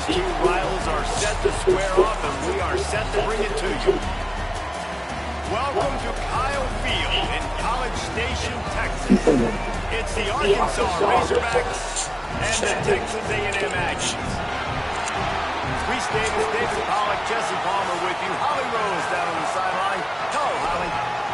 two rivals are set to square off, and we are set to bring it to you. Welcome to Kyle Field in College Station, Texas. It's the Arkansas Razorbacks and the Texas A&M Aggies. Reese Davis, David Pollack, Jesse Palmer with you. Holly Rose down on the sideline. Hello, Holly.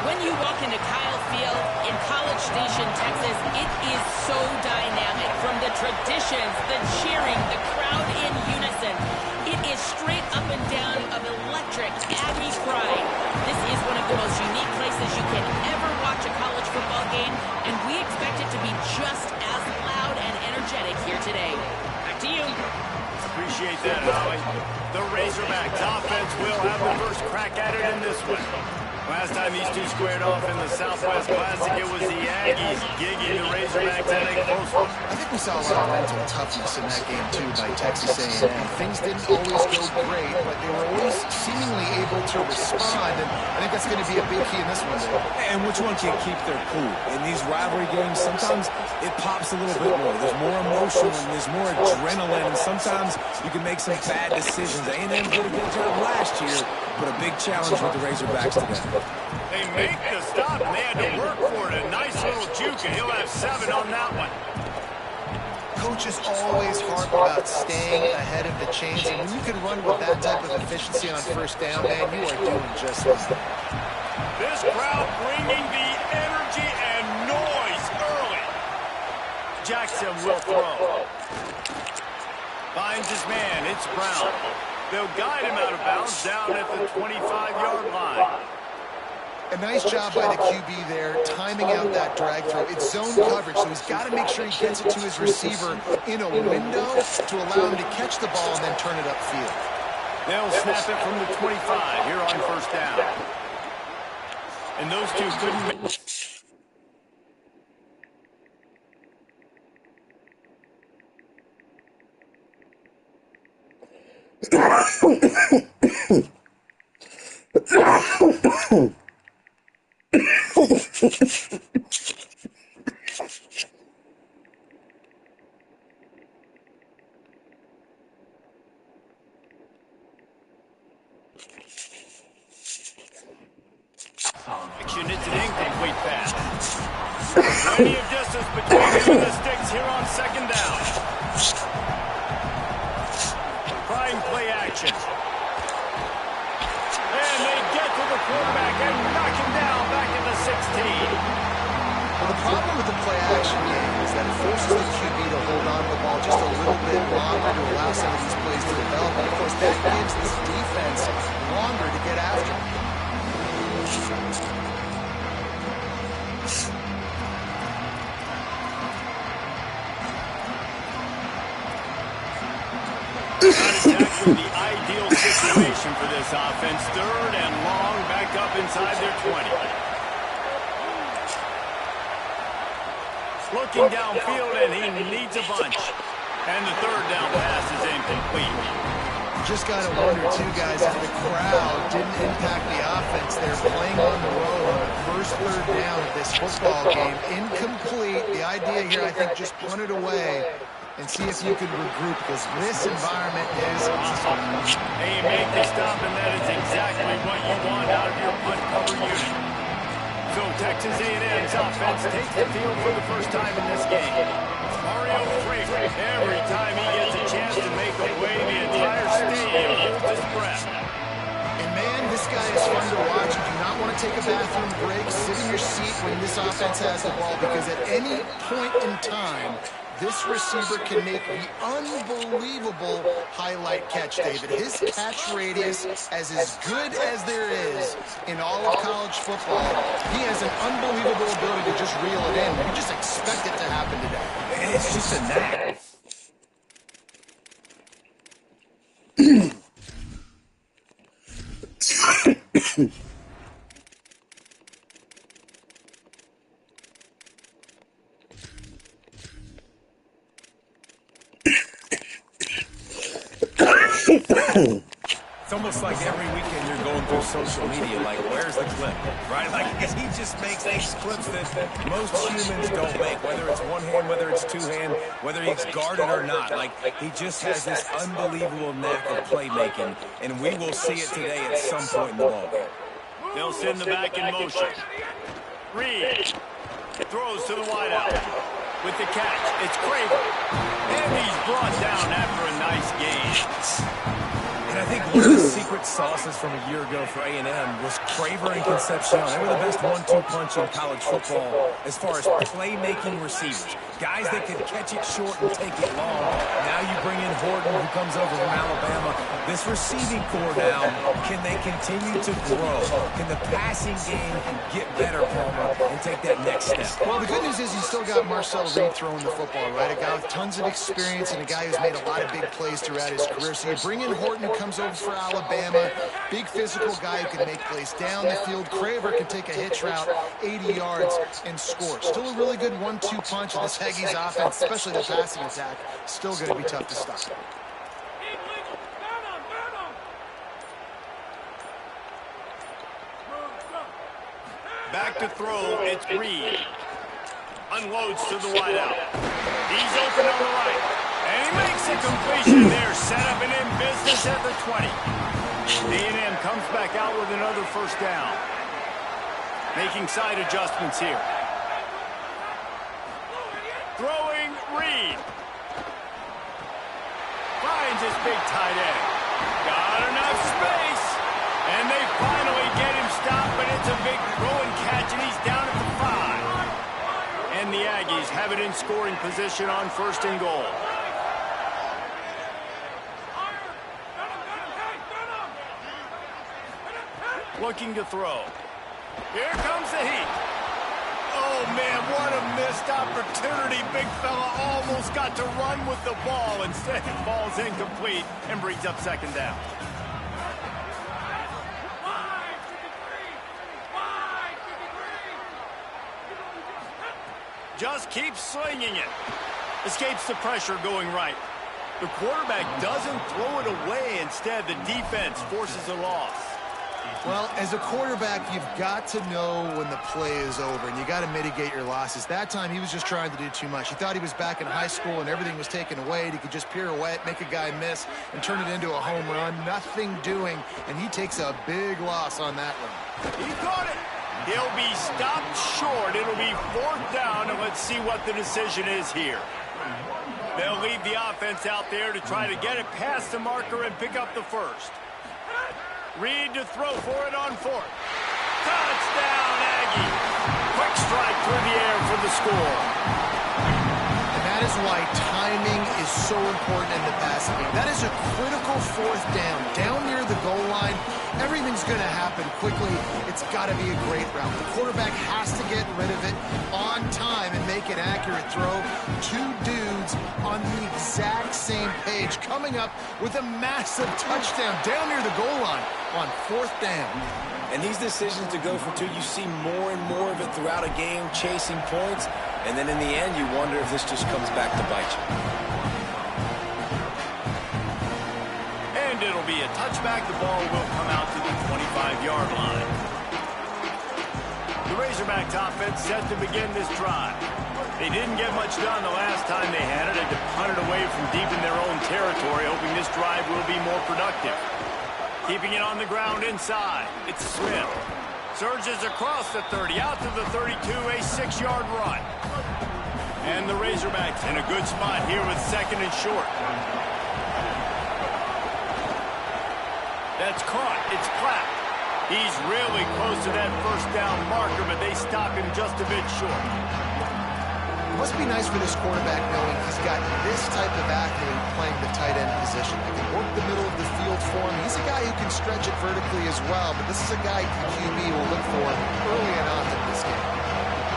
When you walk into Kyle Field in College Station, Texas, it is so dynamic. From the traditions, the cheering, the crowd in unison. It is straight up and down of electric Aggie pride. This is one of the most unique places you can ever watch a college football game, and we expect it to be just as loud and energetic here today. Back to you. Appreciate that, Holly. The Razorbacks offense will have the first crack at it in this one. Last time these two squared off in the Southwest Classic, it was the Aggies gigging the Razorbacks in a close one. I think we saw a lot of mental toughness in that game, too, by Texas A&M. Things didn't always go great, but they were always seemingly able to respond, and I think that's going to be a big key in this one. And which one can keep their cool? In these rivalry games, sometimes it pops a little bit more. There's more emotion, and there's more adrenaline, and sometimes you can make some bad decisions. A&M did a good job last year, but a big challenge with the Razorbacks today. They make the stop, and they had to work for it. A nice little juke, and he'll have 7 on that one. Coaches always harp about staying ahead of the chains, and when you can run with that type of efficiency on first down, man, you are doing just that. This crowd bringing the energy and noise early. Jackson will throw. Finds his man. It's Brown. They'll guide him out of bounds down at the 25-yard line. A nice job by the QB there, timing out that drag throw. It's zone coverage, so he's got to make sure he gets it to his receiver in a window to allow him to catch the ball and then turn it upfield. They'll snap it from the 25 here on first down. And those two couldn't make... Action, it's an incomplete pass. Plenty of distance between two of the sticks here on second down. Trying play action. And they get to the quarterback and knock him down back at the 16. Well, the problem with the play action game is that it forces the QB to hold on to the ball just a little bit longer to allow some of these plays to develop. And, of course, that gives this defense longer to get after. Not exactly the ideal situation for this offense. Third and long, back up inside their 20. Looking downfield, and he needs a bunch. And the third down pass is incomplete. You just got to wonder, too, guys, if the crowd didn't impact the offense. They're playing on the road on the first third down of this football game. Incomplete. The idea here, I think, just punt it away and see if you can regroup, because this environment is awesome. Hey, you make the stop, and that is exactly what you want out of your punt cover unit. So Texas A&M's offense takes the field for the first time in this game. Mario Frazier, every time he gets a chance to make a play, the entire stadium holds his breath. And man, this guy is fun to watch. You do not want to take a bathroom break, sit in your seat when this offense has the ball, because at any point in time, this receiver can make the unbelievable highlight catch, David. His catch radius is as good as there is in all of college football. He has an unbelievable ability to just reel it in. You just expect it to happen today. It's just a knack. It's almost like every weekend you're going through social media, like, where's the clip, right? Like, because he just makes these clips that most humans don't make, whether it's one hand, whether it's two hand, whether he's guarded or not. Like, he just has this unbelievable knack of playmaking, and we will see it today at some point in the ball game. They'll send the back in motion. Reed throws to the wideout. With the catch, it's Craver. And he's brought down after a nice gain. And I think one of the secret sauces from a year ago for A&M was Craver and Concepcion. They were the best 1-2 punch in college football as far as playmaking receivers. Guys that could catch it short and take it long. Now you bring in Horton, who comes over from Alabama. This receiving core now, can they continue to grow? Can the passing game get better, Palmer, and take that next step? Well, the good news is he's still got Marcel Reed throwing the football, right? A guy with tons of experience and a guy who's made a lot of big plays throughout his career. So you bring in Horton, who comes over for Alabama. Big physical guy who can make plays down the field. Craver can take a hitch route 80 yards and score. Still a really good 1-2 punch in this Aggies offense, especially the passing attack. Still going to be tough to stop. Back to throw, it's Reed. Unloads to the wideout. He's open on the right. And he makes a completion there. Set up and in business at the 20. A&M comes back out with another first down. Making side adjustments here. Throwing Reed. Finds his big tight end. Got enough space. And they finally get him stopped, but it's a big throw and catch, and he's down at the 5. And the Aggies have it in scoring position on 1st and goal. Looking to throw. Here comes the heat. Oh, man, what a missed opportunity. Big fella almost got to run with the ball. Instead, it falls incomplete and brings up 2nd down. Just keeps slinging it. Escapes the pressure going right. The quarterback doesn't throw it away. Instead, the defense forces a loss. Well, as a quarterback, you've got to know when the play is over, and you got to mitigate your losses. That time, he was just trying to do too much. He thought he was back in high school and everything was taken away. He could just pirouette, make a guy miss, and turn it into a home run. Nothing doing, and he takes a big loss on that one. He caught it. He'll be stopped short. It'll be 4th down, and let's see what the decision is here. They'll leave the offense out there to try to get it past the marker and pick up the first. Reed to throw for it on 4th. Touchdown, Aggie. Quick strike through the air for the score. And that is why timing is so important in the passing game. That is a critical 4th down. Down near the goal line, everything's going to happen quickly. It's got to be a great route. The quarterback has to get rid of it on time and make an accurate throw. 2 dudes on the exact same page coming up with a massive touchdown down near the goal line on 4th down. And these decisions to go for 2, you see more and more of it throughout a game, chasing points. And then in the end, you wonder if this just comes back to bite you. And it'll be a touchback. The ball will come out to the 25-yard line. The Razorbacks offense set to begin this drive. They didn't get much done the last time they had it. Had to punt it away from deep in their own territory, hoping this drive will be more productive. Keeping it on the ground inside. It's Smith. Surges across the 30, out to the 32, a 6-yard run. And the Razorbacks in a good spot here with 2nd and short. That's caught. It's clapped. He's really close to that 1st down marker, but they stop him just a bit short. It must be nice for this quarterback knowing he's got this type of athlete playing the tight end position. He can work the middle of the field for him. He's a guy who can stretch it vertically as well, but this is a guy the QB will look for early and often in this game.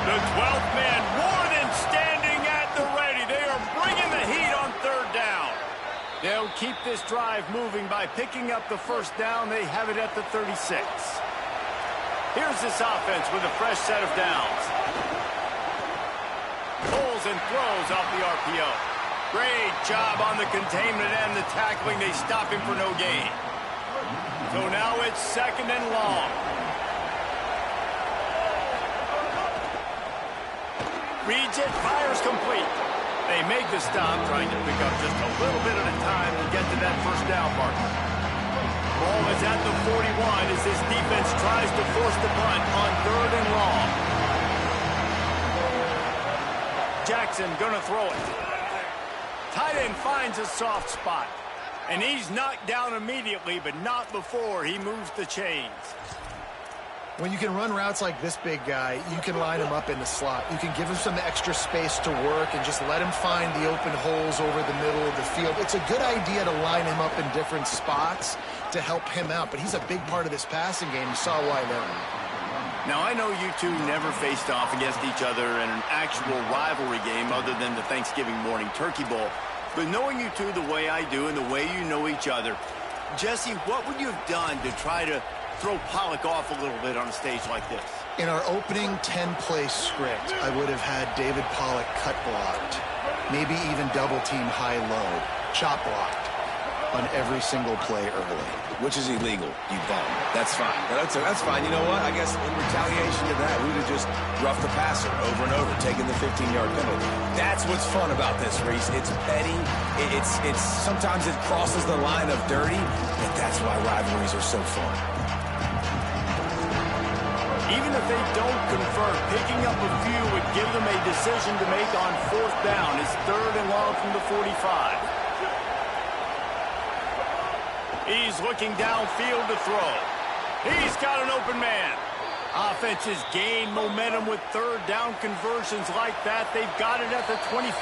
The 12th man more than standing at the ready. They are bringing the heat on 3rd down. They'll keep this drive moving by picking up the 1st down. They have it at the 36. Here's this offense with a fresh set of downs. Pulls and throws off the RPO. Great job on the containment and the tackling. They stop him for no gain. So now it's 2nd and long. Reads it, fires complete. They make the stop, trying to pick up just a little bit at a time to get to that first down marker. Ball is at the 41 as this defense tries to force the punt on 3rd and long. Jackson gonna throw it. Tight end finds a soft spot. And he's knocked down immediately, but not before he moves the chains. When you can run routes like this big guy, you can line him up in the slot. You can give him some extra space to work and just let him find the open holes over the middle of the field. It's a good idea to line him up in different spots to help him out, but he's a big part of this passing game. You saw why there. Now, I know you two never faced off against each other in an actual rivalry game other than the Thanksgiving morning Turkey Bowl. But knowing you two the way I do and the way you know each other, Jesse, what would you have done to try to throw Pollock off a little bit on a stage like this? In our opening 10-play script, I would have had David Pollock cut blocked, maybe even double team high-low, chop blocked on every single play early. Which is illegal, you bum. That's fine. That's fine. You know what? I guess in retaliation to that, we would have just roughed the passer over and over, taking the 15-yard penalty. That's what's fun about this, Reese. It's petty. It's sometimes it crosses the line of dirty, but that's why rivalries are so fun. Even if they don't convert, picking up a few would give them a decision to make on 4th down. It's 3rd and long from the 45. He's looking downfield to throw. He's got an open man. Offenses gain momentum with 3rd down conversions like that. They've got it at the 25.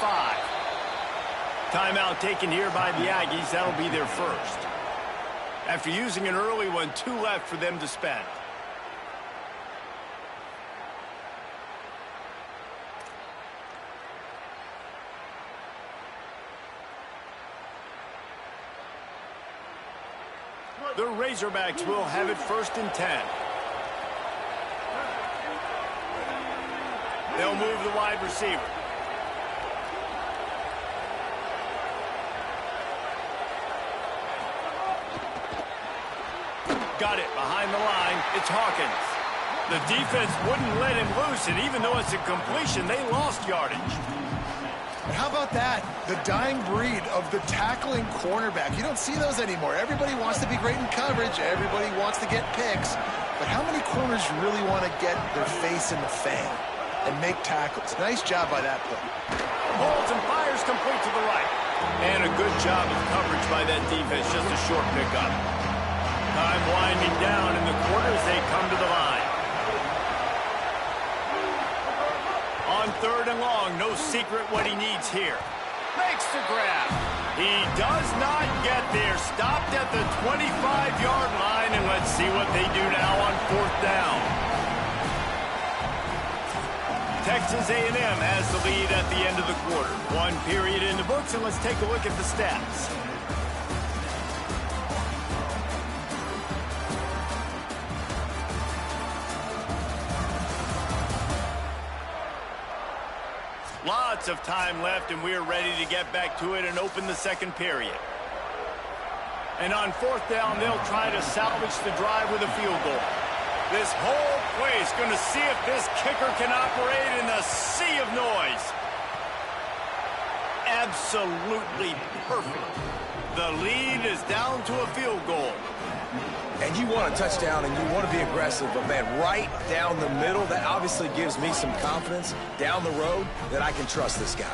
Timeout taken here by the Aggies. That'll be their first. After using an early one, 2 left for them to spend. The Razorbacks will have it 1st and 10. They'll move the wide receiver. Got it behind the line. It's Hawkins. The defense wouldn't let him loose, and even though it's a completion, they lost yardage. And how about that? The dying breed of the tackling cornerback. You don't see those anymore. Everybody wants to be great in coverage. Everybody wants to get picks. But how many corners really want to get their face in the fan and make tackles? Nice job by that play. Holds and fires complete to the right. And a good job of coverage by that defense. Just a short pickup. Time winding down in the quarter as they come to the line. On 3rd and long, no secret what he needs here. Makes the grab. He does not get there. Stopped at the 25-yard line, and let's see what they do now on 4th down. Texas A&M has the lead at the end of the quarter. 1 period in the books, and let's take a look at the stats. Lots of time left, and we're ready to get back to it and open the 2nd period. And on 4th down, they'll try to salvage the drive with a field goal. This whole place going to see if this kicker can operate in the sea of noise. Absolutely perfect. The lead is down to a field goal. And you want a touchdown and you want to be aggressive, but man, right down the middle, that obviously gives me some confidence down the road that I can trust this guy.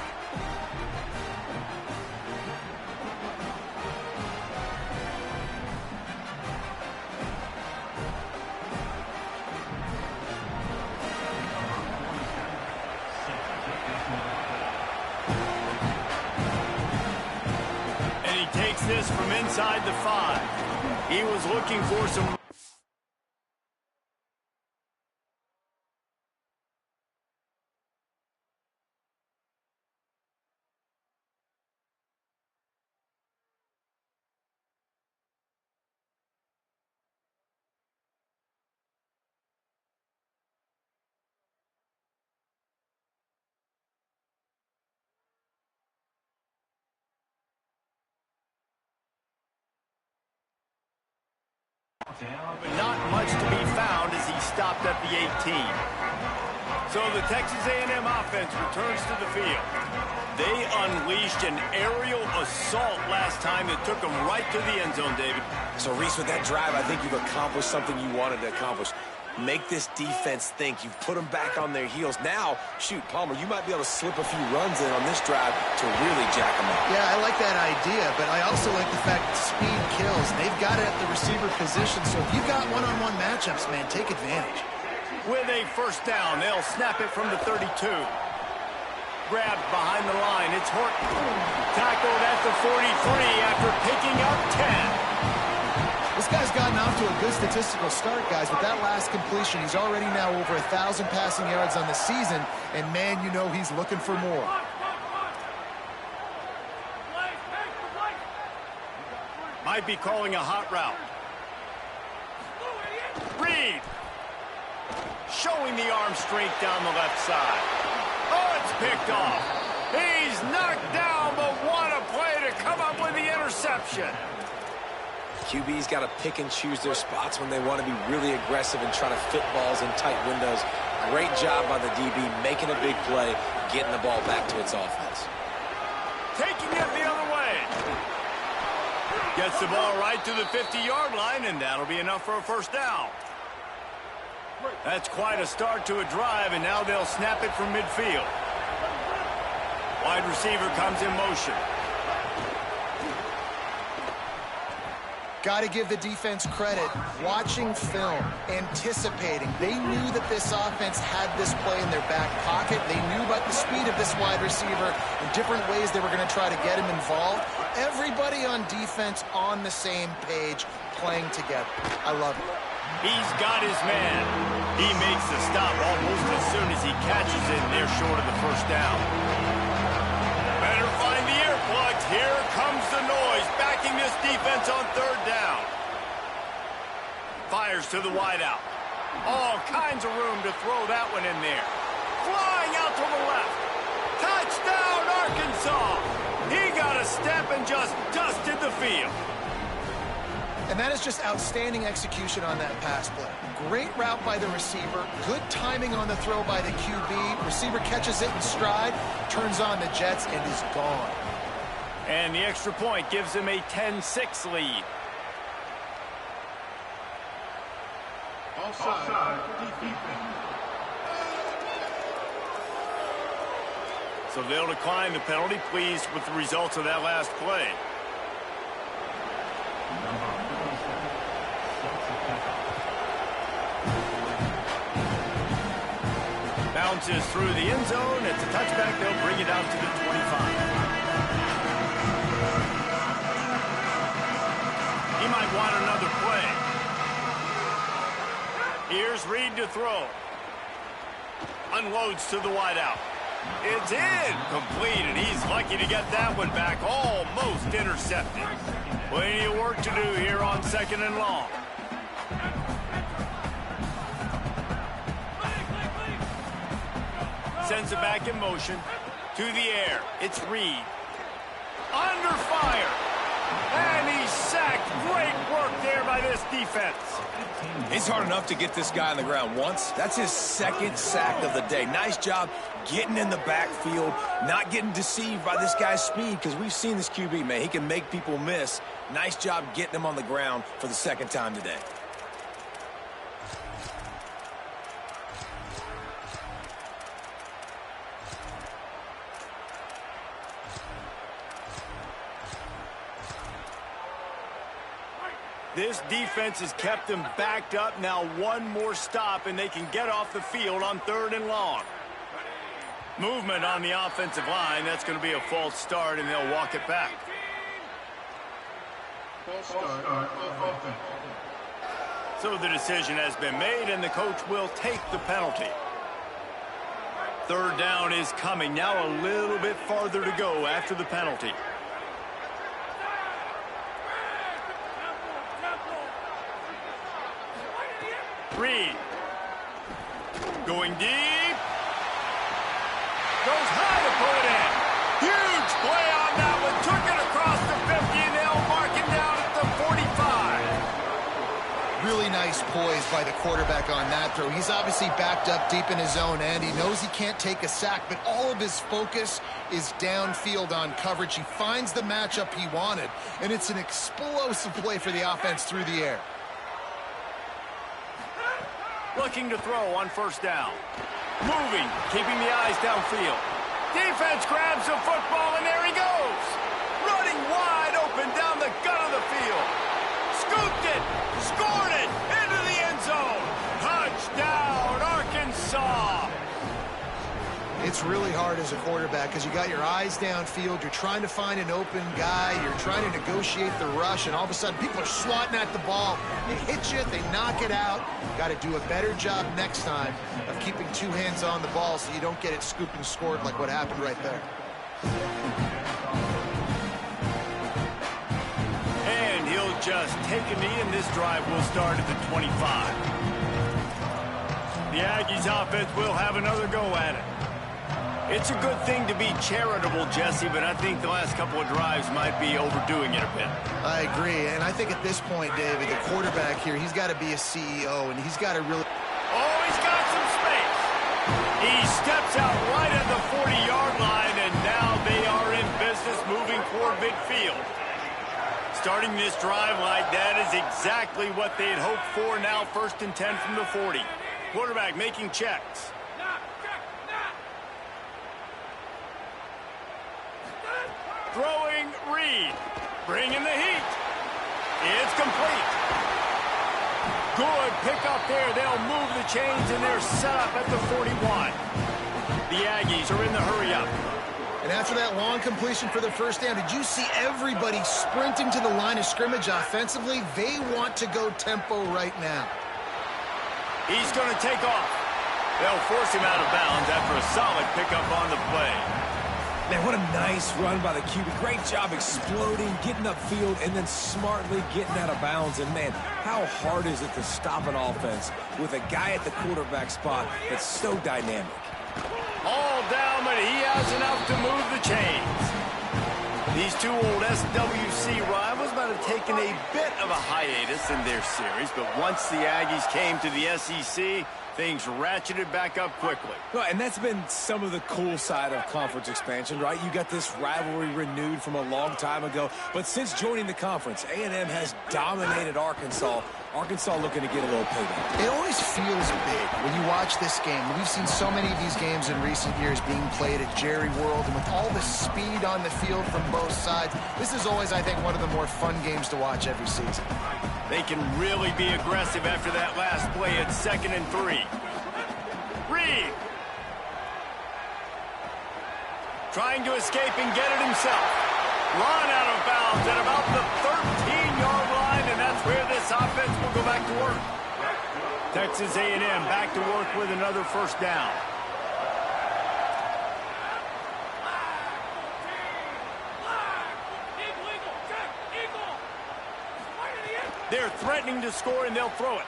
And he takes this from inside the 5. He was looking for some... But not much to be found as he stopped at the 18. So the Texas A&M offense returns to the field. They unleashed an aerial assault last time that took them right to the end zone, David. So, Reese, with that drive, I think you've accomplished something you wanted to accomplish. Make this defense think. You've put them back on their heels. Now, shoot, Palmer, you might be able to slip a few runs in on this drive to really jack them up. Yeah, I like that idea, but I also like the fact that speed kills. They've got it at the receiver position, so if you've got one-on-one matchups, man, take advantage. With a first down, they'll snap it from the 32. Grabbed behind the line, it's Horton. Tackled at the 43 after picking up 10. This guy's gotten off to a good statistical start, guys. With that last completion, he's already now over 1,000 passing yards on the season, and man, you know he's looking for more. Might be calling a hot route. Reed. Showing the arm strength down the left side. Oh, it's picked off. He's knocked down, but what a play to come up with the interception. QB's got to pick and choose their spots when they want to be really aggressive and try to fit balls in tight windows. Great job by the DB, making a big play, getting the ball back to its offense. Taking it the other way. Gets the ball right to the 50-yard line, and that'll be enough for a first down. That's quite a start to a drive, and now they'll snap it from midfield. Wide receiver comes in motion. Got to give the defense credit. Watching film, anticipating. They knew that this offense had this play in their back pocket. They knew about the speed of this wide receiver and different ways they were going to try to get him involved. Everybody on defense on the same page, playing together. I love it. He's got his man. He makes the stop almost as soon as he catches it, and they're short of the first down. Better find the earplugs. Here comes the noise, backing this defense on third down. Fires to the wideout. All kinds of room to throw that one in there. Flying out to the left. Touchdown, Arkansas. He got a step and just dusted the field. And that is just outstanding execution on that pass play. Great route by the receiver. Good timing on the throw by the QB. Receiver catches it in stride, turns on the jets, and is gone. And the extra point gives him a 10-6 lead. Offside defense. So they'll decline the penalty, pleased with the results of that last play. Bounces through the end zone. It's a touchback. They'll bring it out to the 25. He might want another play. Here's Reed to throw. Unloads to the wideout. It's in. Complete, and he's lucky to get that one back. Almost intercepted. Plenty of work to do here on second and long. Sends it back in motion. To the air. It's Reed. Under fire. And he's sacked. Great work there by this defense. It's hard enough to get this guy on the ground once. That's his second sack of the day. Nice job getting in the backfield, not getting deceived by this guy's speed, because we've seen this QB, man. He can make people miss. Nice job getting him on the ground for the second time today. This defense has kept them backed up. Now one more stop, and they can get off the field on third and long. Movement on the offensive line. That's going to be a false start, and they'll walk it back. So the decision has been made, and the coach will take the penalty. Third down is coming. Now a little bit farther to go after the penalty. Reed. Going deep. Goes high to put it in. Huge play on that one. Took it across the 50, and they'll mark him down at the 45. Really nice poise by the quarterback on that throw. He's obviously backed up deep in his own end. He knows he can't take a sack, but all of his focus is downfield on coverage. He finds the matchup he wanted, and it's an explosive play for the offense through the air. Looking to throw on first down. Moving, keeping the eyes downfield. Defense grabs the football, and there he goes. Running wide open down the gut of the field. Scooped it, scored it, into the end zone. Touchdown, Arkansas. It's really hard as a quarterback because you got your eyes downfield. You're trying to find an open guy. You're trying to negotiate the rush, and all of a sudden people are swatting at the ball. They hit you, they knock it out. Got to do a better job next time of keeping two hands on the ball so you don't get it scooped and scored like what happened right there. And he'll just take a knee, and this drive will start at the 25. The Aggies offense will have another go at it. It's a good thing to be charitable, Jesse, but I think the last couple of drives might be overdoing it a bit. I agree, and I think at this point, David, the quarterback here, he's got to be a CEO, and he's got to really... Oh, he's got some space. He steps out right at the 40-yard line, and now they are in business moving toward midfield. Starting this drive like that is exactly what they had hoped for. Now 1st and 10 from the 40. Quarterback making checks. Throwing Reed. Bringing the heat. It's complete. Good pickup there. They'll move the chains, and they're set up at the 41. The Aggies are in the hurry-up. And after that long completion for the first down, did you see everybody sprinting to the line of scrimmage offensively? They want to go tempo right now. He's going to take off. They'll force him out of bounds after a solid pickup on the play. Man, what a nice run by the QB. Great job exploding, getting upfield, and then smartly getting out of bounds. And, man, how hard is it to stop an offense with a guy at the quarterback spot that's so dynamic? All down, but he has enough to move the chains. These two old SWC rivals might have taken a bit of a hiatus in their series, but once the Aggies came to the SEC, things ratcheted back up quickly. Well, and that's been some of the cool side of conference expansion, right? You got this rivalry renewed from a long time ago, but since joining the conference, A&M has dominated Arkansas. Arkansas looking to get a little payback. It always feels big when you watch this game. We've seen so many of these games in recent years being played at Jerry World, and with all the speed on the field from both sides, this is always, I think, one of the more fun games to watch every season. They can really be aggressive after that last play at 2nd and 3. Reed. Trying to escape and get it himself. Run out of bounds at about the 13-yard line, and that's where this offense will go back to work. Texas A&M back to work with another first down. They're threatening to score, and they'll throw it.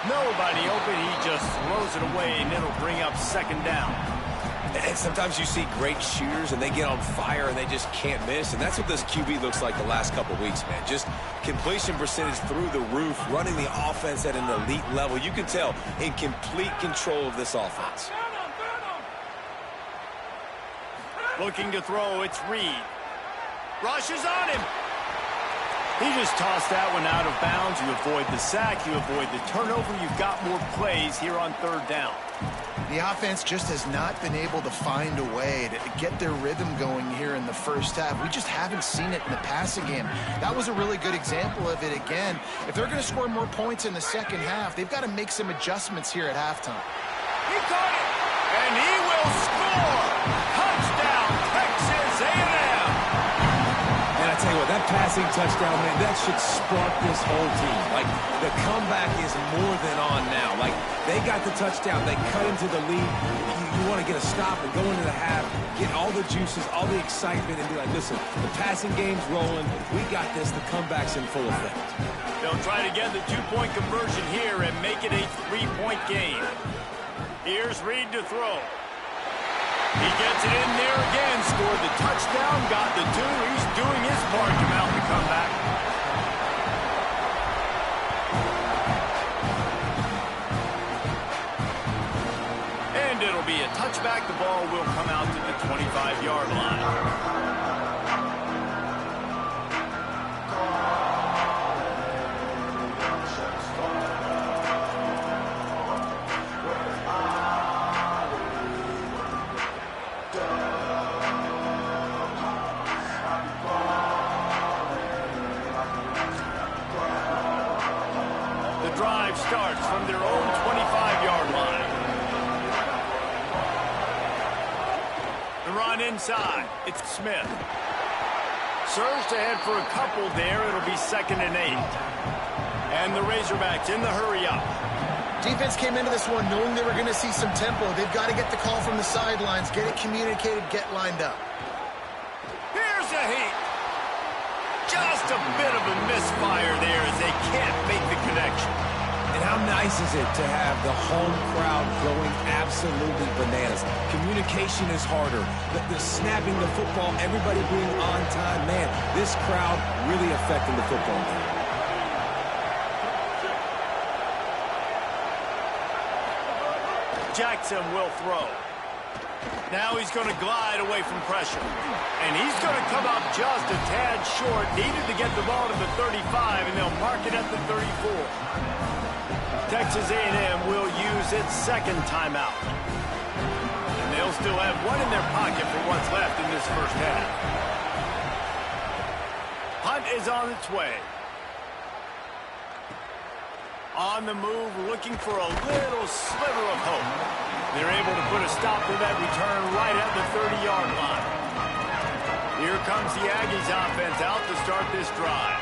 Nobody open. He just throws it away, and it'll bring up 2nd down. And sometimes you see great shooters, and they get on fire, and they just can't miss. And that's what this QB looks like the last couple weeks, man. Just completion percentage through the roof, running the offense at an elite level. You can tell in complete control of this offense. Looking to throw, it's Reed. Rushes on him. He just tossed that one out of bounds. You avoid the sack, you avoid the turnover. You've got more plays here on 3rd down. The offense just has not been able to find a way to get their rhythm going here in the first half. We just haven't seen it in the passing game. That was a really good example of it again. If they're going to score more points in the second half, they've got to make some adjustments here at halftime. He caught it, and he will score. Touchdown, Texas A&M. And I tell you what, that passing touchdown, man, that should spark this whole team. Like, the comeback is more than on now. Like, they got the touchdown. They cut into the lead. You want to get a stop and go into the half, get all the juices, all the excitement, and be like, listen, the passing game's rolling. We got this. The comeback's in full effect. They'll try to get the 2-point conversion here and make it a 3-point game. Here's Reed to throw. He gets it in there again, scored the touchdown, got the 2. He's doing his part to mount the comeback. touchback, the ball will come out to the 25-yard line. Drive starts from their own 25-yard line. The run inside. It's Smith. Surged ahead for a couple there. It'll be 2nd and 8. And the Razorbacks in the hurry up. Defense came into this one knowing they were going to see some tempo. They've got to get the call from the sidelines, get it communicated, get lined up. Here's a heat. Just a bit of a misfire there as they can't make the connection. And how nice is it to have the home crowd going absolutely bananas? Communication is harder. The snapping the football, everybody being on time. Man, this crowd really affecting the football game. Jackson will throw. Now he's going to glide away from pressure. And he's going to come up just a tad short. Needed to get the ball to the 35, and they'll mark it at the 34. Texas A&M will use its 2nd timeout. And they'll still have one in their pocket for what's left in this first half. Punt is on its way. On the move, looking for a little sliver of hope. They're able to put a stop to that return right at the 30-yard line. Here comes the Aggies offense out to start this drive.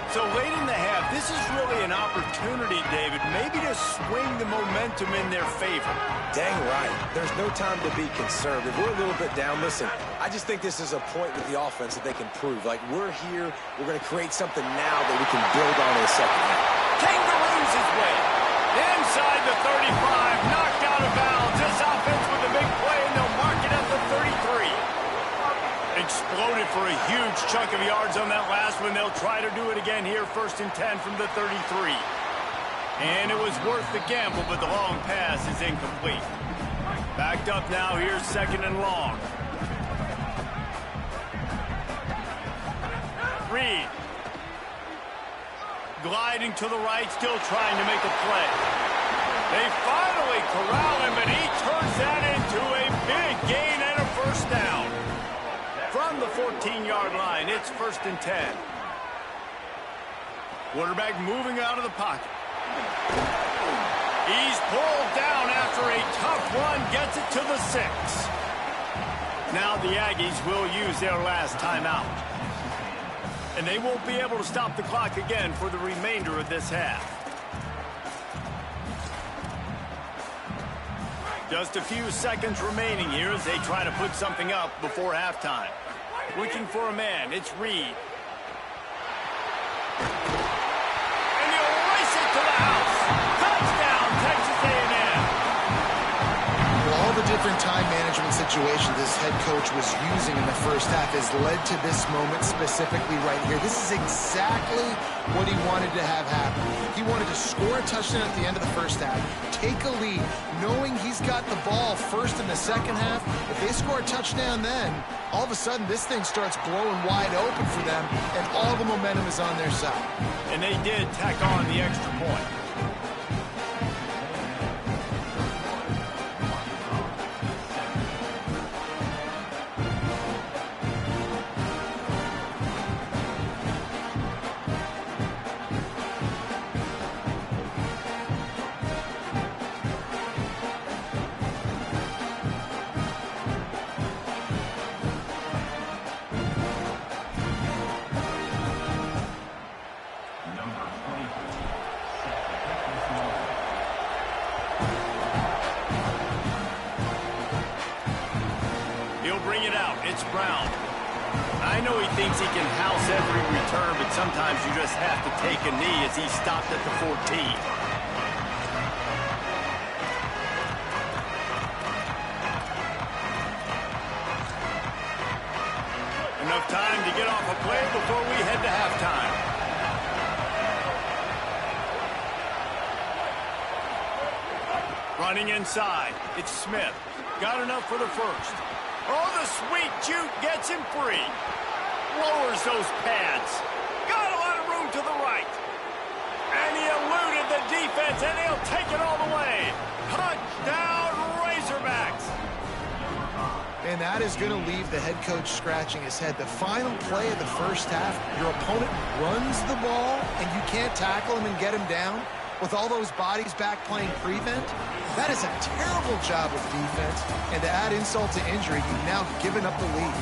So late in the half, this is really an opportunity, David, maybe to swing the momentum in their favor. Dang right. There's no time to be conservative. We're a little bit down. Listen, I just think this is a point with the offense that they can prove. Like, we're here. We're going to create something now that we can build on in the second half. Kangaroos his way. Inside the 35, knocked out of bounds. This offense with a big play, and they'll mark it at the 33. Exploded for a huge chunk of yards on that last one. They'll try to do it again here, 1st and 10 from the 33. And it was worth the gamble, but the long pass is incomplete. Backed up now, here's 2nd and long. Reed. Gliding to the right, still trying to make a play. They finally corral him, and he turns that into a big gain and a 1st down. From the 14-yard line, it's 1st and 10. Quarterback moving out of the pocket. He's pulled down after a tough run, gets it to the 6. Now the Aggies will use their last timeout. And they won't be able to stop the clock again for the remainder of this half. Just a few seconds remaining here as they try to put something up before halftime. Looking for a man, it's Reed. And he'll race it to the house. Touchdown, Texas A&M. All the different time management situations this head coach was using in the first half has led to this moment specifically right here. This is exactly what he wanted to have happen. He wanted to score a touchdown at the end of the first half, take a lead, knowing he's got the ball first in the second half. If they score a touchdown then, all of a sudden this thing starts blowing wide open for them, and all the momentum is on their side. And they did tack on the extra point. Bring it out. It's Brown. I know he thinks he can house every return, but sometimes you just have to take a knee as he stopped at the 14. Enough time to get off a play before we head to halftime. Running inside, it's Smith. Got enough for the first. Oh, the sweet juke gets him free. Lowers those pads. Got a lot of room to the right. And he eluded the defense, and he'll take it all the way. Touchdown, Razorbacks. And that is going to leave the head coach scratching his head. The final play of the first half, your opponent runs the ball, and you can't tackle him and get him down with all those bodies back playing prevent. That is a terrible job of defense. And to add insult to injury, you've now given up the lead.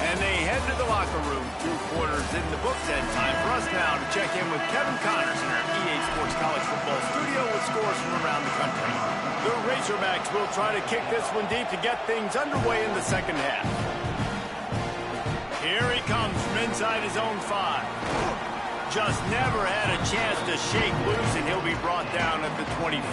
And they head to the locker room. 2 quarters in the books, and time for us now to check in with Kevin Connors in our EA Sports College Football studio with scores from around the country. The Razorbacks will try to kick this one deep to get things underway in the second half. Here he comes from inside his own 5. Just never had a chance to shake loose, and he'll be brought down at the 24.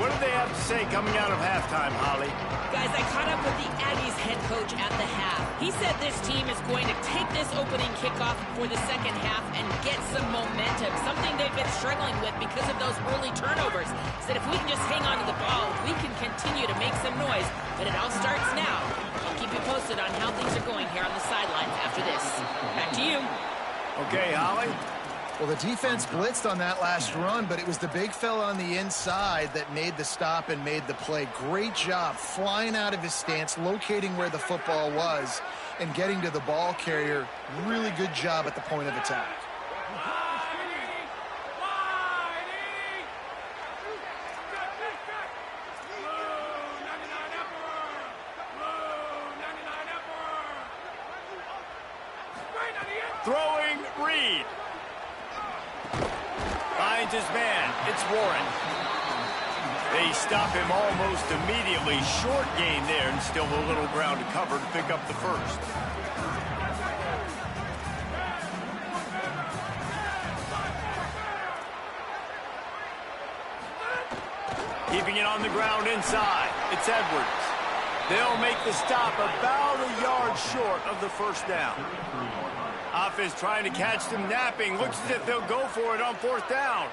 What do they have to say coming out of halftime, Holly? Guys, I caught up with the Aggies head coach at the half. He said this team is going to take this opening kickoff for the second half and get some momentum, something they've been struggling with because of those early turnovers. He said if we can just hang on to the ball, we can continue to make some noise, but it all starts now. I'll keep you posted on how things are going here on the sidelines after this. Back to you. Okay, Holly. Well, the defense blitzed on that last run, but it was the big fella on the inside that made the stop and made the play. Great job flying out of his stance, locating where the football was, and getting to the ball carrier. Really good job at the point of attack. Throwing Reed. Finds his man. It's Warren. They stop him almost immediately. Short gain there, and still a little ground to cover to pick up the first. Keeping it on the ground inside. It's Edwards. They'll make the stop about a yard short of the first down. Offense trying to catch them napping. Looks as if they'll go for it on 4th down.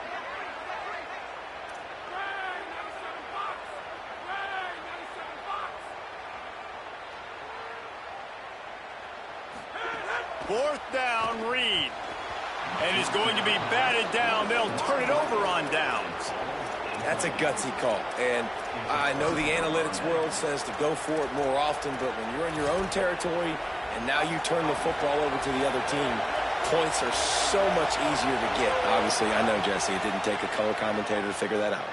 Fourth down, Reed. And he's going to be batted down. They'll turn it over on downs. That's a gutsy call. And I know the analytics world says to go for it more often, but when you're in your own territory and now you turn the football over to the other team, points are so much easier to get. Obviously, I know, Jesse, it didn't take a color commentator to figure that out.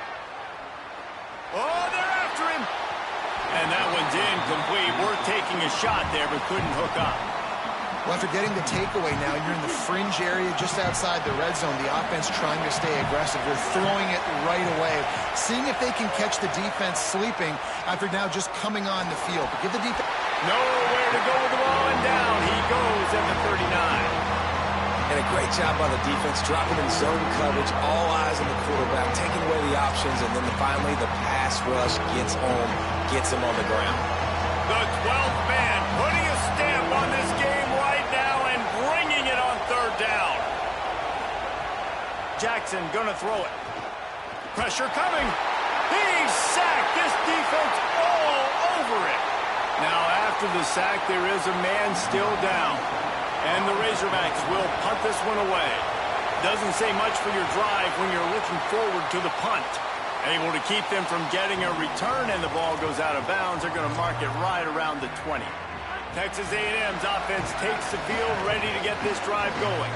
Oh, they're after him. And that one's incomplete. Worth taking a shot there, but couldn't hook up. Well, after getting the takeaway now, you're in the fringe area just outside the red zone. The offense trying to stay aggressive. They're throwing it right away, seeing if they can catch the defense sleeping after now just coming on the field. But give the defense nowhere to go with the ball, and down he goes at the 39. And a great job by the defense, dropping in zone coverage, all eyes on the quarterback, taking away the options, and then finally the pass rush gets home, gets him on the ground. The 12th man putting a stamp on this game right now and bringing it on 3rd down. Jackson gonna throw it. Pressure coming. He's sacked. This defense all over it. Now after the sack, there is a man still down. And the Razorbacks will punt this one away. Doesn't say much for your drive when you're looking forward to the punt. Able to keep them from getting a return, and the ball goes out of bounds. They're going to mark it right around the 20. Texas A&M's offense takes the field, ready to get this drive going.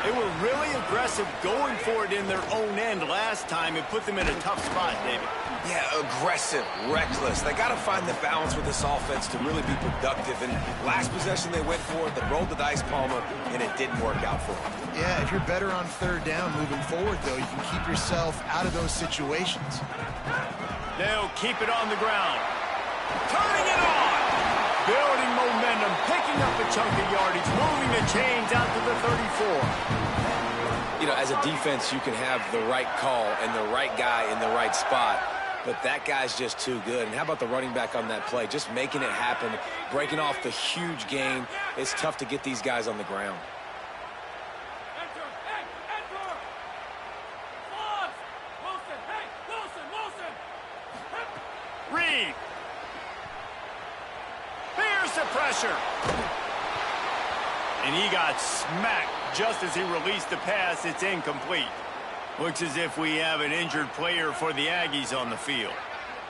They were really aggressive going for it in their own end last time. It put them in a tough spot, David. Yeah, aggressive, reckless. They got to find the balance with this offense to really be productive. And last possession they went for it, they rolled the dice, Palmer, and it didn't work out for them. Yeah, if you're better on 3rd down moving forward, though, you can keep yourself out of those situations. They'll keep it on the ground. Turning it on. Building momentum, picking up a chunk of yardage, moving the chains out to the 34. You know, as a defense, you can have the right call and the right guy in the right spot, but that guy's just too good. And how about the running back on that play? Just making it happen, breaking off the huge gain. It's tough to get these guys on the ground. Reed the pressure. And he got smacked just as he released the pass. It's incomplete. Looks as if we have an injured player for the Aggies on the field.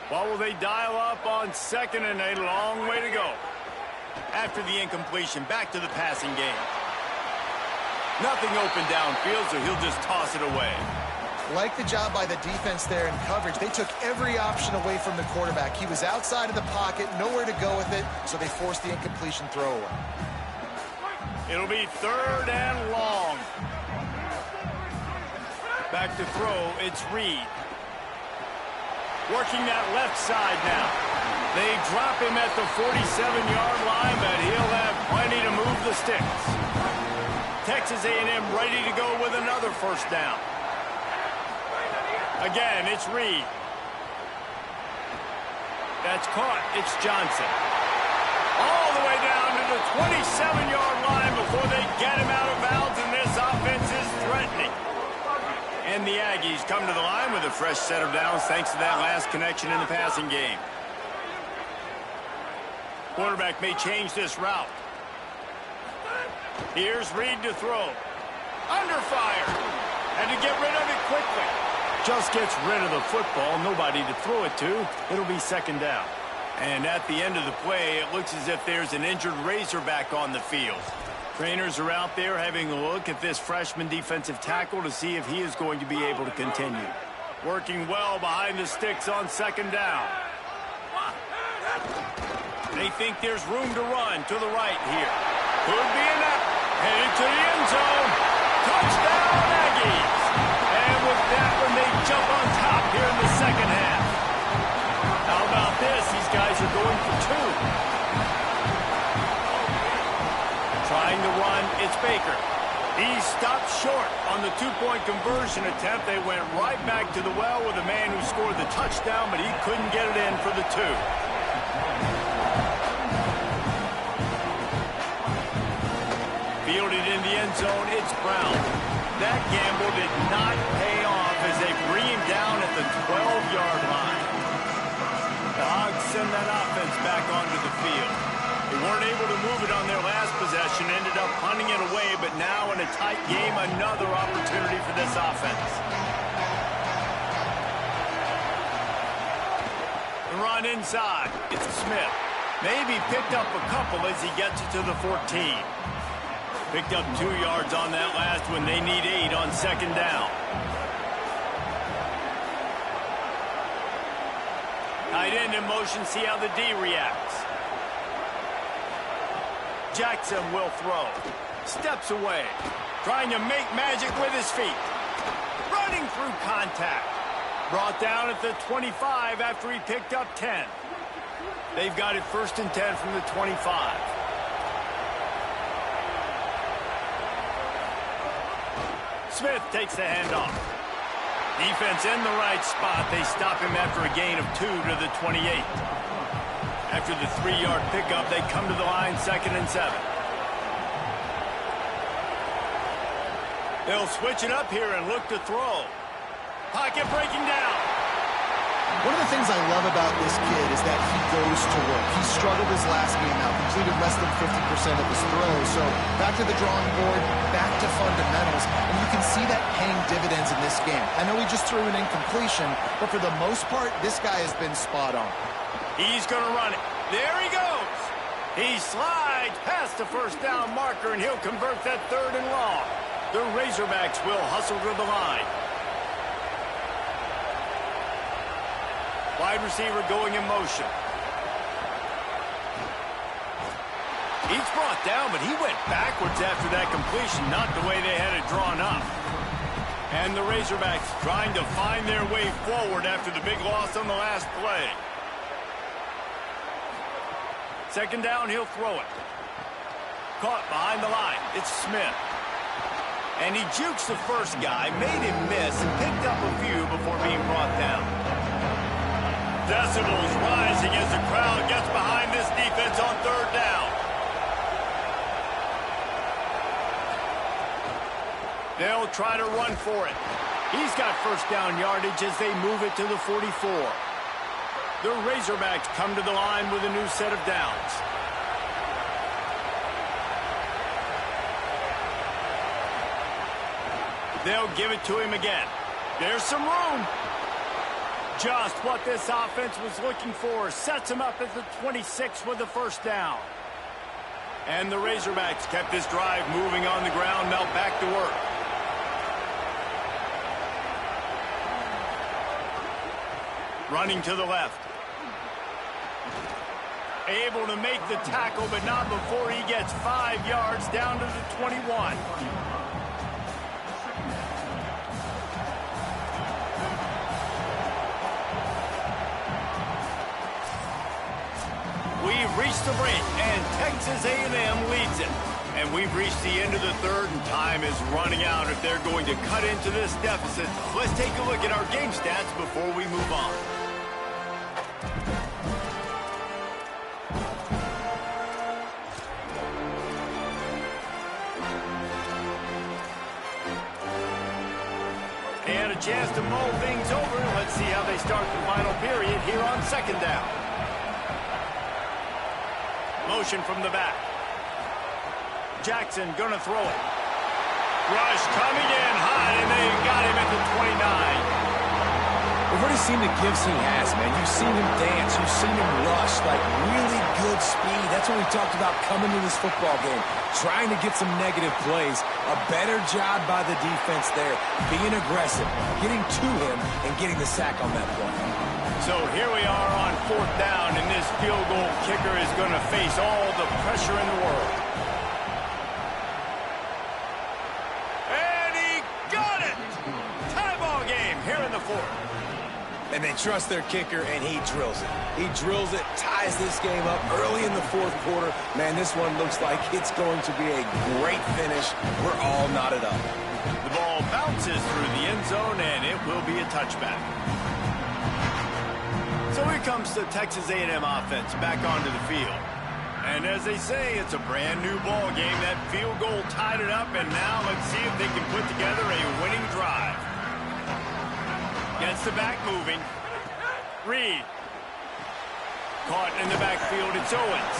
What will they dial up on second and a long way to go? After the incompletion, back to the passing game. Nothing open downfield, so he'll just toss it away. Like the job by the defense there in coverage. They took every option away from the quarterback. He was outside of the pocket, nowhere to go with it, so they forced the incompletion throwaway. It'll be third and long. Back to throw, it's Reed. Working that left side now. They drop him at the 47-yard line, but he'll have plenty to move the sticks. Texas A&M ready to go with another first down. Again, it's Reed. That's caught. It's Johnson. All the way down to the 27-yard line before they get him out of bounds, and this offense is threatening. And the Aggies come to the line with a fresh set of downs thanks to that last connection in the passing game. Quarterback may change this route. Here's Reed to throw. Under fire. And to get rid of it quickly. Just gets rid of the football. Nobody to throw it to. It'll be second down. And at the end of the play, it looks as if there's an injured Razorback on the field. Trainers are out there having a look at this freshman defensive tackle to see if he is going to be able to continue. Working well behind the sticks on second down. They think there's room to run to the right here. Could be enough. Headed to the end zone. Touchdown, Aggies. And with that one, they jump on top here in the second half. How about this? These guys are going for two. Trying to run, it's Baker. He stopped short on the two-point conversion attempt. They went right back to the well with the man who scored the touchdown, but he couldn't get it in for the two. Fielded in the end zone, it's Brown. That gamble did not pay off as they bring him down at the 12-yard line. The Hogs send that offense back onto the field. They weren't able to move it on their last possession, ended up punting it away, but now in a tight game, another opportunity for this offense. The run inside, it's Smith. Maybe picked up a couple as he gets it to the 14. Picked up 2 yards on that last one. They need 8 on second down. Tight end in motion, see how the D reacts. Jackson will throw. Steps away. Trying to make magic with his feet. Running through contact. Brought down at the 25 after he picked up 10. They've got it first and 10 from the 25. Smith takes the handoff. Defense in the right spot. They stop him after a gain of 2 to the 28. After the 3-yard pickup, they come to the line, second and 7. They'll switch it up here and look to throw. Pocket breaking down. One of the things I love about this kid is that he goes to work. He struggled his last game out, completed less than 50% of his throws. So back to the drawing board, back to fundamentals, and you can see that paying dividends in this game. I know he just threw an incompletion, but for the most part, this guy has been spot on. He's going to run it. There he goes. He slides past the first down marker, and he'll convert that third and long. The Razorbacks will hustle to the line. Wide receiver going in motion. He's brought down, but he went backwards after that completion, not the way they had it drawn up. And the Razorbacks trying to find their way forward after the big loss on the last play. Second down, he'll throw it. Caught behind the line. It's Smith. And he jukes the first guy, made him miss, and picked up a few before being brought down. Decibels rising as the crowd gets behind this defense on third down. They'll try to run for it. He's got first down yardage as they move it to the 44. The Razorbacks come to the line with a new set of downs. They'll give it to him again. There's some room. Just what this offense was looking for. Sets him up at the 26 with the first down. And the Razorbacks kept this drive moving on the ground. Now back to work. Running to the left. Able to make the tackle, but not before he gets 5 yards down to the 21. We've reached the break, and Texas A&M leads it. And we've reached the end of the third, and time is running out if they're going to cut into this deficit. Let's take a look at our game stats before we move on. And a chance to mull things over. Let's see how they start the final period here on second down. Motion from the back. Jackson gonna throw it. Rush coming in high, and they got him at the 29. We've already seen the gifts he has, man. You've seen him dance. You've seen him rush, like really good speed. That's what we talked about coming to this football game, trying to get some negative plays. A better job by the defense there, being aggressive, getting to him, and getting the sack on that play. So here we are on fourth down, and this field goal kicker is going to face all the pressure in the world. And he got it! Tie ball game here in the fourth. And they trust their kicker, and he drills it. He drills it, ties this game up early in the fourth quarter. Man, this one looks like it's going to be a great finish. We're all knotted up. The ball bounces through the end zone, and it will be a touchback. So here comes the Texas A&M offense back onto the field. And as they say, it's a brand new ball game. That field goal tied it up, and now let's see if they can put together a winning drive. Gets the back moving. Reed. Caught in the backfield, it's Owens.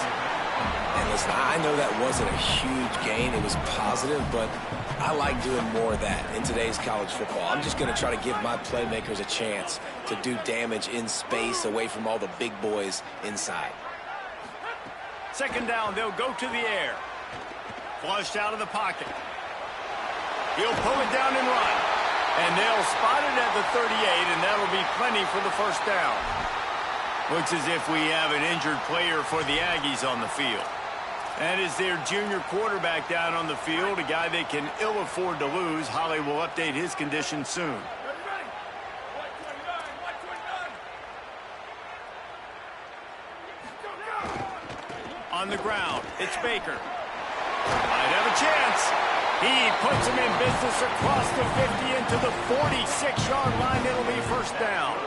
And listen, I know that wasn't a huge gain. It was positive, but I like doing more of that in today's college football. I'm just going to try to give my playmakers a chance to do damage in space away from all the big boys inside. Second down, they'll go to the air. Flushed out of the pocket. He'll pull it down and run. And they'll spot it at the 38, and that'll be plenty for the first down. Looks as if we have an injured player for the Aggies on the field. That is their junior quarterback down on the field, a guy they can ill afford to lose. Holly will update his condition soon. On the ground, it's Baker. Might have a chance. He puts him in business across the 50 into the 46-yard line. It'll be first down.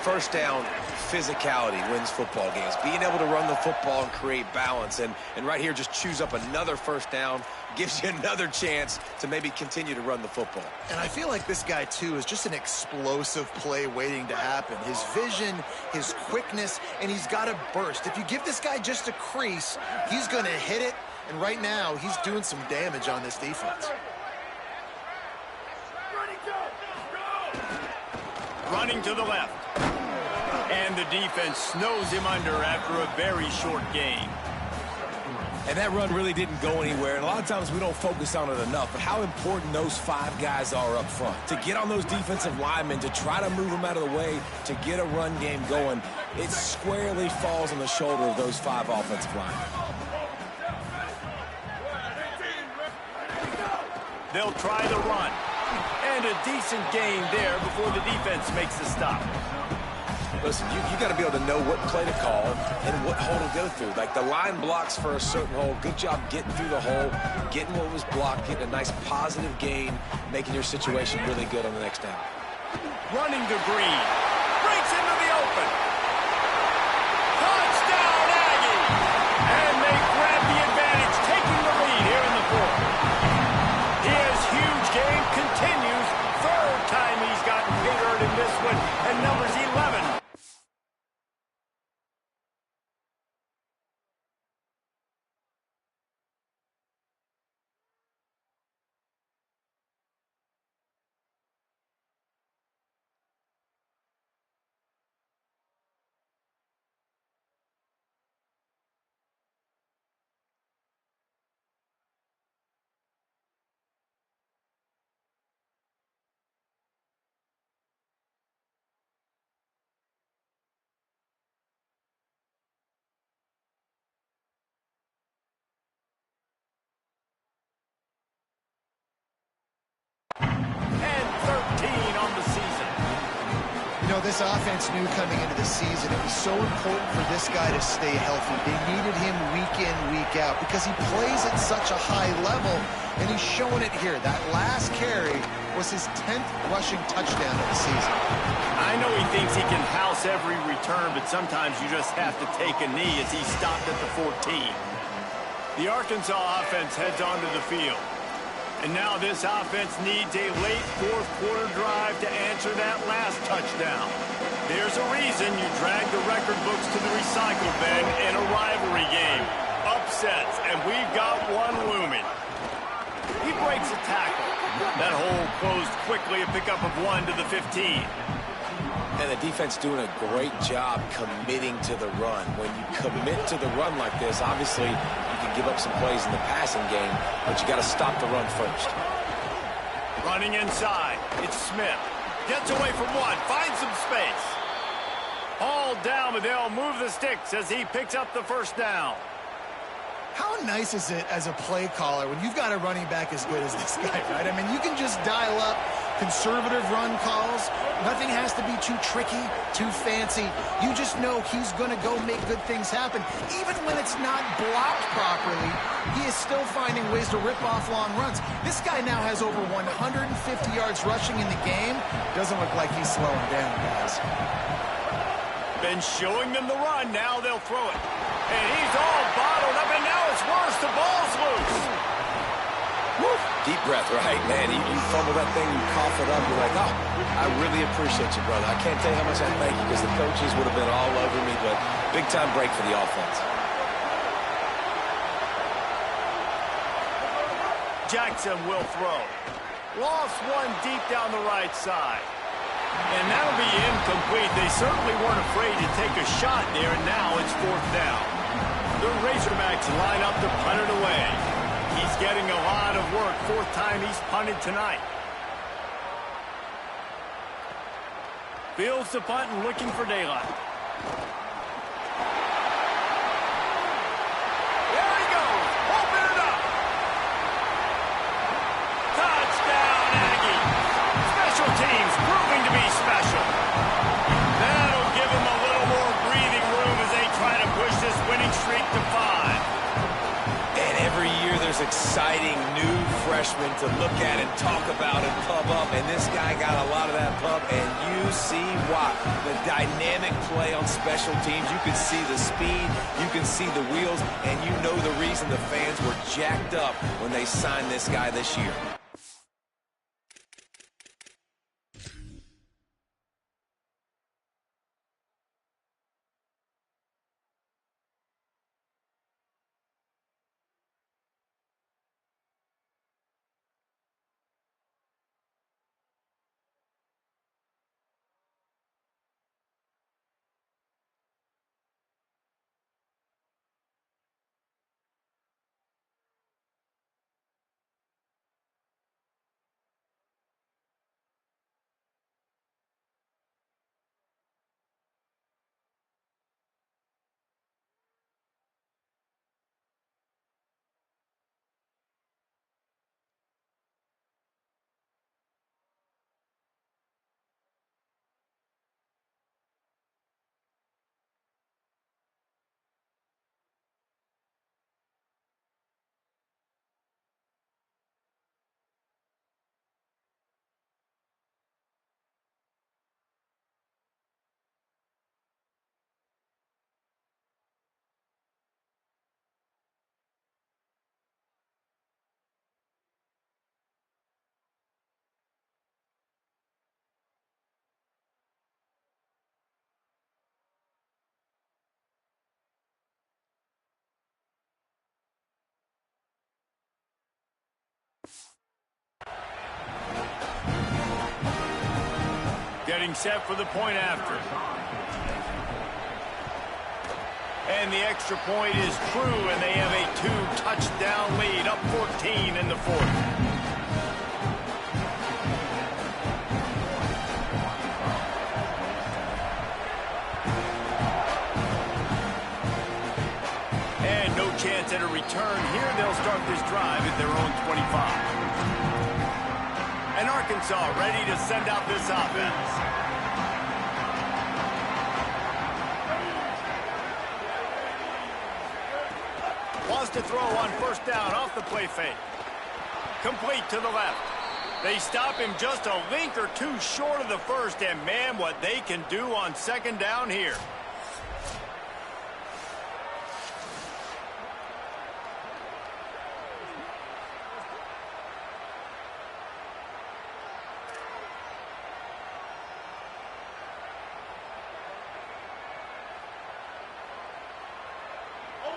First down, physicality wins football games. Being able to run the football and create balance. And right here, just choose up another first down. Gives you another chance to maybe continue to run the football. And I feel like this guy, too, is just an explosive play waiting to happen. His vision, his quickness, and he's got a burst. If you give this guy just a crease, he's going to hit it. And right now, he's doing some damage on this defense. Running to the left. And the defense snows him under after a very short gain. And that run really didn't go anywhere. And a lot of times we don't focus on it enough, but how important those 5 guys are up front. To get on those defensive linemen, to try to move them out of the way, to get a run game going, it squarely falls on the shoulder of those 5 offensive linemen. They'll try the run. And a decent gain there before the defense makes the stop. Listen, you got to be able to know what play to call and what hole to go through. Like the line blocks for a certain hole. Good job getting through the hole, getting what was blocked, getting a nice positive gain, making your situation really good on the next down. Running to Green. Breaks into the open. Touchdown, Aggie! And they grab the advantage, taking the lead here in the fourth. His huge game continues. Third time he's gotten hit hurt in this one. And numbers 11. know, this offense knew coming into the season it was so important for this guy to stay healthy. They needed him week in, week out because he plays at such a high level, and he's showing it here. That last carry was his 10th rushing touchdown of the season. I know he thinks he can house every return, but sometimes you just have to take a knee as he stopped at the 14. The Arkansas offense heads onto the field. And now this offense needs a late fourth-quarter drive to answer that last touchdown. There's a reason you drag the record books to the recycle bin in a rivalry game. Upsets, and we've got one looming. He breaks a tackle. That hole closed quickly, a pickup of 1 to the 15. And the defense doing a great job committing to the run. When you commit to the run like this, obviously you can give up some plays in the passing game, but you got to stop the run first. Running inside, it's Smith. Gets away from one, finds some space. Hauled down, but they'll move the sticks as he picks up the first down. How nice is it as a play caller when you've got a running back as good as this guy, right? I mean, you can just dial up conservative run calls. Nothing has to be too tricky, too fancy. You just know he's going to go make good things happen. Even when it's not blocked properly, he is still finding ways to rip off long runs. This guy now has over 150 yards rushing in the game. Doesn't look like he's slowing down, guys. Been showing them the run, now they'll throw it. And he's all bottled up, and now it's worse. The ball's loose. Woo. Deep breath, right, man? You fumble that thing, you cough it up, you're like, oh, I really appreciate you, brother. I can't tell you how much I thank you because the coaches would have been all over me, but big-time break for the offense. Jackson will throw. Lost one deep down the right side. And that'll be incomplete. They certainly weren't afraid to take a shot there, and now it's fourth down. The Razorbacks line up to punt it away. He's getting a lot of work. Fourth time he's punted tonight. Fields the punt and looking for daylight. There he goes. Open it up. Touchdown, Aggie. Special teams proving to be special. That'll give them a little more breathing room as they try to push this winning streak to 5. And every year there's exciting new freshmen to look at and talk about and pub up, and this guy got a lot of that pub, and you see why. The dynamic play on special teams, you can see the speed, you can see the wheels, and you know the reason the fans were jacked up when they signed this guy this year. Getting set for the point after. And the extra point is true, and they have a 2-touchdown lead, up 14 in the fourth. And no chance at a return here. They'll start this drive at their own 25. And Arkansas ready to send out this offense. Wants to throw on first down off the play fake. Complete to the left. They stop him just a link or two short of the first, and man, what they can do on second down here.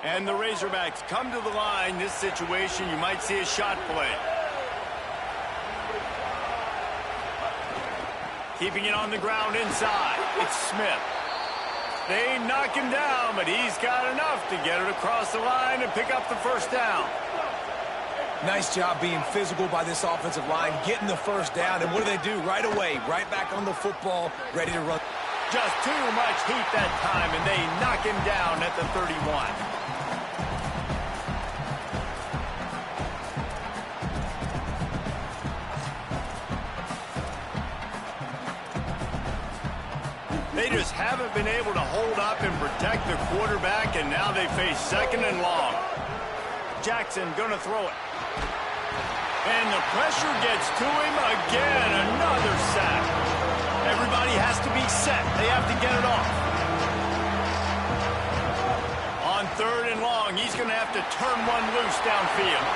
And the Razorbacks come to the line. This situation, you might see a shot play. Keeping it on the ground inside. It's Smith. They knock him down, but he's got enough to get it across the line and pick up the first down. Nice job being physical by this offensive line, getting the first down. And what do? Right away, right back on the football, ready to run. Just too much heat that time, and they knock him down at the 31. They just haven't been able to hold up and protect the quarterback, and now they face second and long. Jackson gonna throw it. And the pressure gets to him again. Another sack. Everybody has to be set. They have to get it off. On third and long, he's gonna have to turn one loose downfield.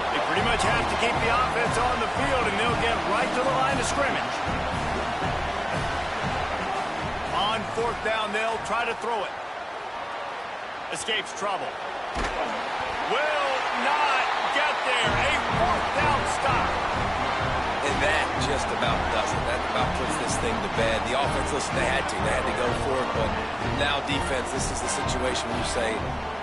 They pretty much have to keep the offense on the field, and they'll get right to the line of scrimmage. On fourth down, they'll try to throw it. Escapes trouble. Will not get there. A fourth down stop. And that just about does it. That about puts this thing to bed. The offense, listen, they had to go for it, but now defense, this is the situation where you say,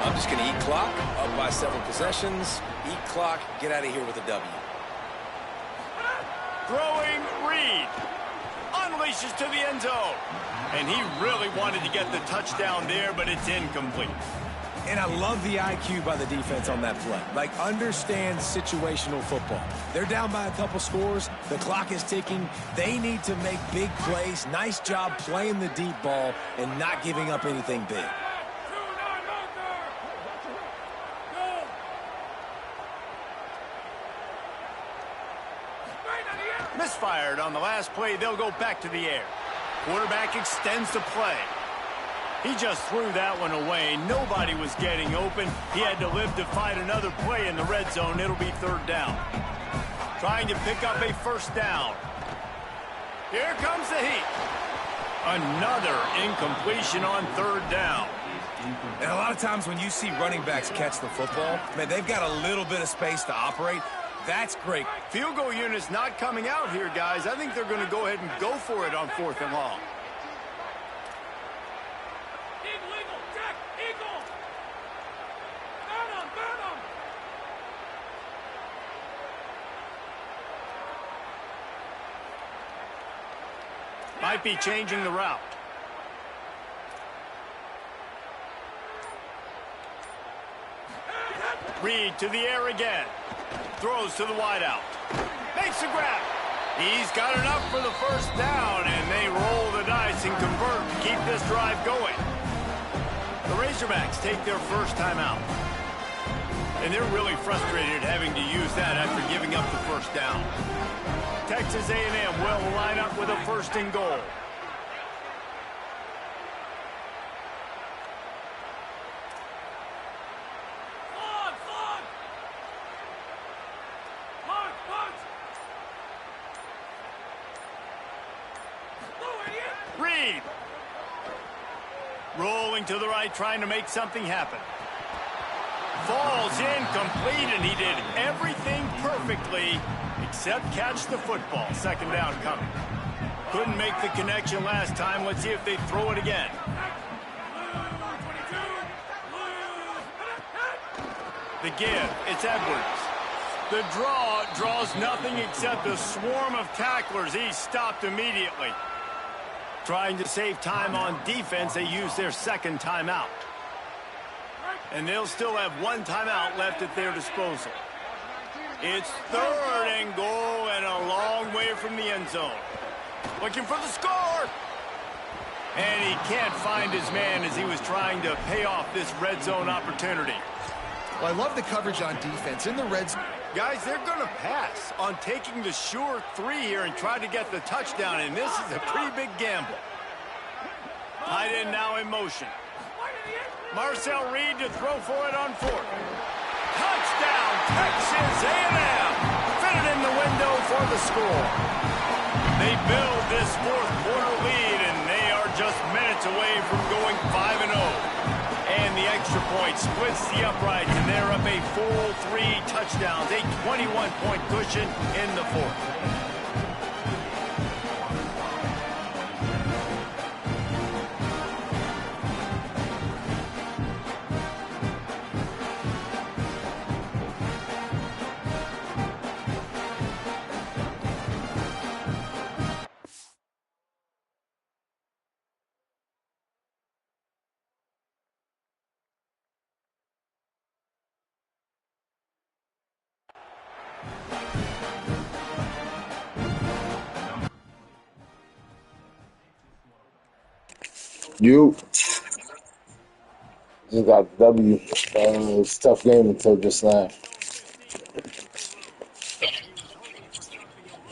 I'm just going to eat clock, up by several possessions, eat clock, get out of here with a W. Throwing Reed. Unleashes to the end zone. And he really wanted to get the touchdown there, but it's incomplete. And I love the IQ by the defense on that play. Like, understand situational football. They're down by a couple scores. The clock is ticking. They need to make big plays. Nice job playing the deep ball and not giving up anything big. Misfired on the last play. They'll go back to the air. Quarterback extends the play. He just threw that one away. Nobody was getting open. He had to live to find another play in the red zone. It'll be third down. Trying to pick up a first down. Here comes the heat. Another incompletion on third down. And a lot of times when you see running backs catch the football, man, they've got a little bit of space to operate. That's great. Field goal unit's not coming out here, guys. I think they're going to go ahead and go for it on fourth and long. Eagle, Jack, Eagle. Burn him. Might be changing the route. Reed to the air again. Throws to the wideout. Makes a grab. He's got enough for the first down, and they roll the dice and convert to keep this drive going. The Razorbacks take their first timeout. And they're really frustrated having to use that after giving up the first down. Texas A&M will line up with a first and goal. Reed. Rolling to the right, trying to make something happen. Falls incomplete, and he did everything perfectly except catch the football. Second down coming. Couldn't make the connection last time. Let's see if they throw it again. The give, it's Edwards. The draw draws nothing except a swarm of tacklers. He's stopped immediately. Trying to save time on defense, they use their second timeout. And they'll still have one timeout left at their disposal. It's third and goal and a long way from the end zone. Looking for the score. And he can't find his man as he was trying to pay off this red zone opportunity. Well, I love the coverage on defense. In the red zone, guys, they're going to pass on taking the sure 3 here and try to get the touchdown, and this is a pretty big gamble. Tight end now in motion. Marcel Reed to throw for it on 4th. Touchdown, Texas A&M. Fit it in the window for the score. They build this 4th quarter lead, and they are just minutes away from going 5-0. And the extra point splits the uprights, and they're up a full 3 touchdowns, a 21-point cushion in the 4th. You got W. It's a tough game until just now.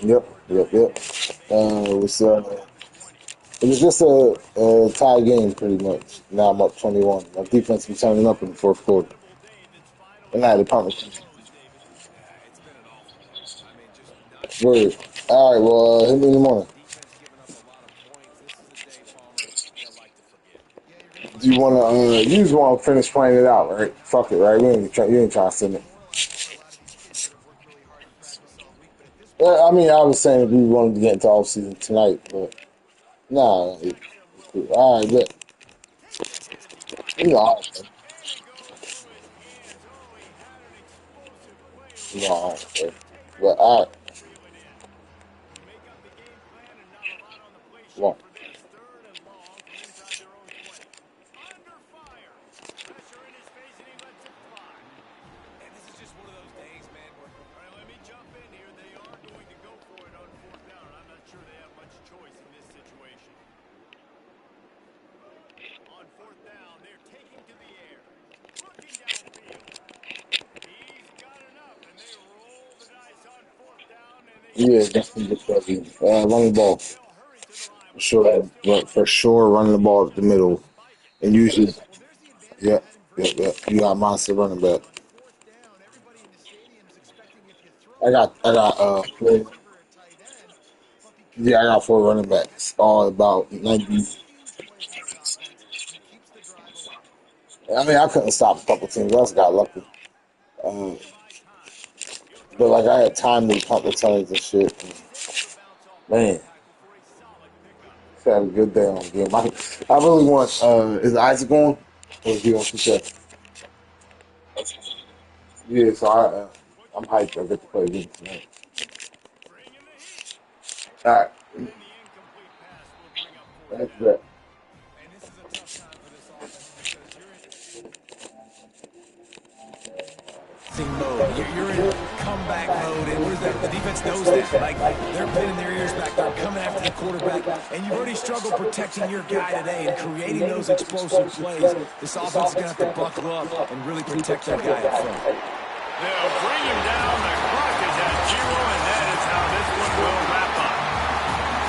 Yep. It was just a tie game pretty much. Now I'm up 21. My defense was turning up in the 4th quarter. And I had a punt. Word. All right, well, hit me in the morning. Do you want to, you just want to finish playing it out, right? Fuck it, right? You ain't trying to send it. Well, I mean, I was saying if we wanted to get into off-season tonight, but nah. All right, but no, but all right. Well, yeah, definitely good. Running ball. For sure, running the ball at the middle. And usually, yeah. You got monster running back. I got, I got 4 running backs, all about 90. I mean, I couldn't stop a couple teams. I just got lucky. But like, I had time to punt returns and shit. Man, just had a good day on the game. I really want. Is Isaac on? Or is he on success? Yeah, so I'm hyped. I get to play again tonight. All right. That's that. Mode. You're in comeback mode, and what is that? The defense knows that. Like, they're pinning their ears back, they're coming after the quarterback, and you've already struggled protecting your guy today and creating those explosive plays. This offense is going to have to buckle up and really protect their guy up front. They'll bring him down. The clock is at 0, and that is how this one will wrap up.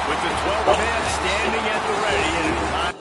With the 12th man standing at the ready, and it's time.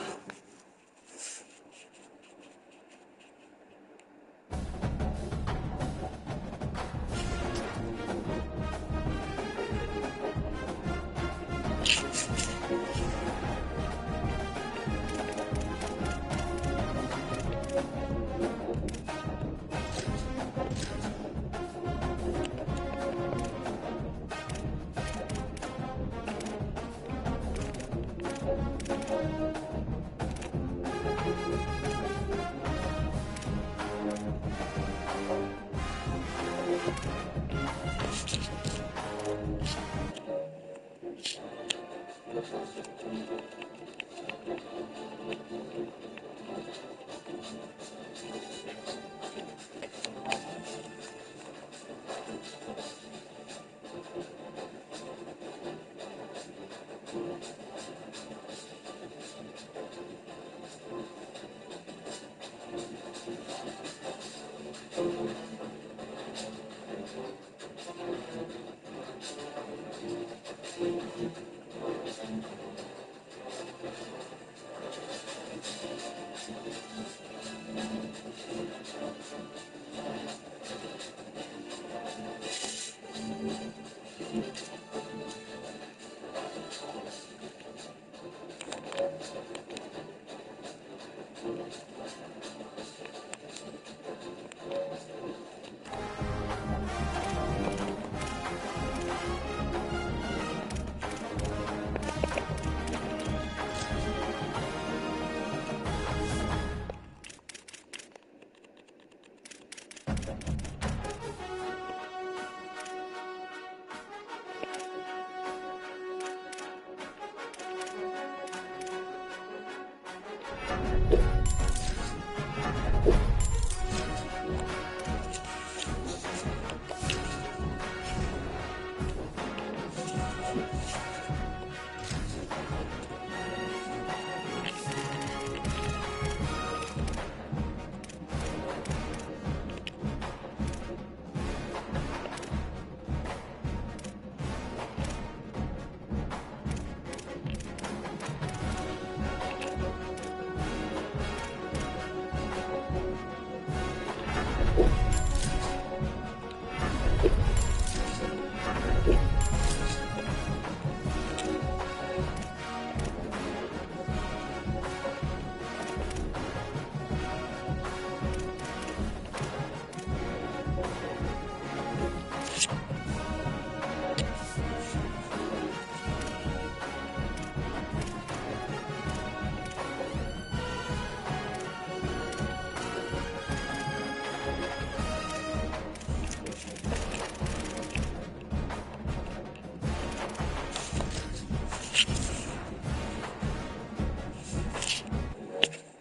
it.